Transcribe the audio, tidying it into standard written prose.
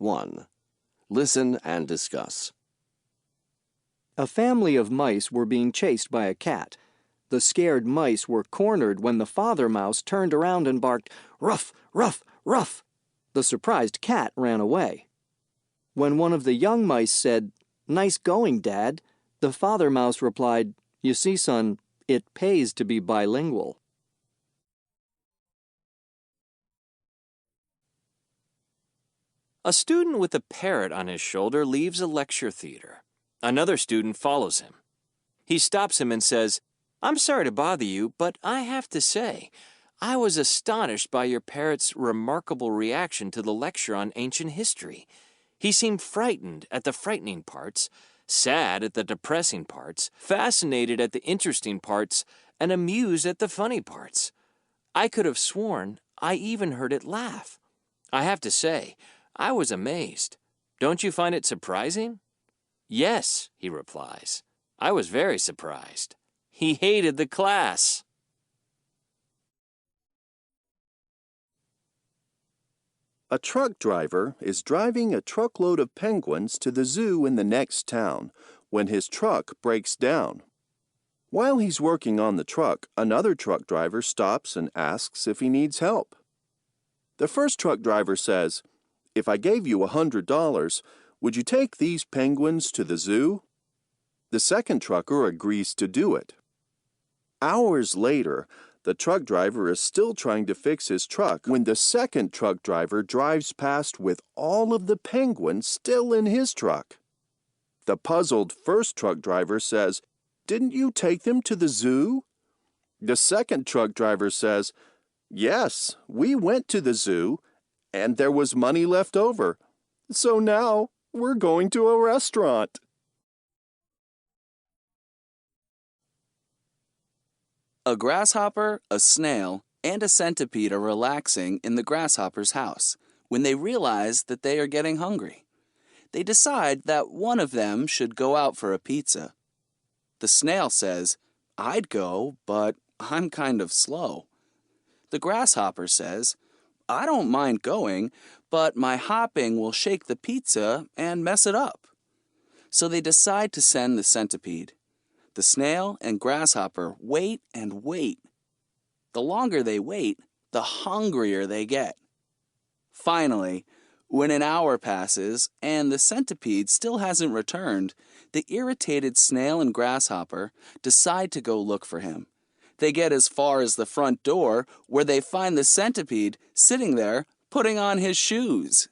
1. Listen and discuss. A family of mice were being chased by a cat. The scared mice were cornered when the father mouse turned around and barked, "Ruff, ruff, ruff!" The surprised cat ran away. When one of the young mice said, "Nice going, Dad," the father mouse replied, "You see, son, it pays to be bilingual." A student with a parrot on his shoulder leaves a lecture theater. Another student follows him. He stops him and says, "I'm sorry to bother you, but I have to say, I was astonished by your parrot's remarkable reaction to the lecture on ancient history. He seemed frightened at the frightening parts, sad at the depressing parts, fascinated at the interesting parts, and amused at the funny parts. I could have sworn I even heard it laugh. I have to say, I was amazed. Don't you find it surprising?" "Yes," he replies. "I was very surprised. He hated the class." A truck driver is driving a truckload of penguins to the zoo in the next town when his truck breaks down. While he's working on the truck, another truck driver stops and asks if he needs help. The first truck driver says, "If I gave you $100, would you take these penguins to the zoo?" The second trucker agrees to do it. Hours later, the truck driver is still trying to fix his truck when the second truck driver drives past with all of the penguins still in his truck. The puzzled first truck driver says, "Didn't you take them to the zoo?" The second truck driver says, "Yes, we went to the zoo, and there was money left over. So now we're going to a restaurant." A grasshopper, a snail, and a centipede are relaxing in the grasshopper's house when they realize that they are getting hungry. They decide that one of them should go out for a pizza. The snail says, "I'd go, but I'm kind of slow." The grasshopper says, "I don't mind going, but my hopping will shake the pizza and mess it up." So they decide to send the centipede. The snail and grasshopper wait and wait. The longer they wait, the hungrier they get. Finally, when an hour passes and the centipede still hasn't returned, the irritated snail and grasshopper decide to go look for him. They get as far as the front door, where they find the centipede sitting there putting on his shoes.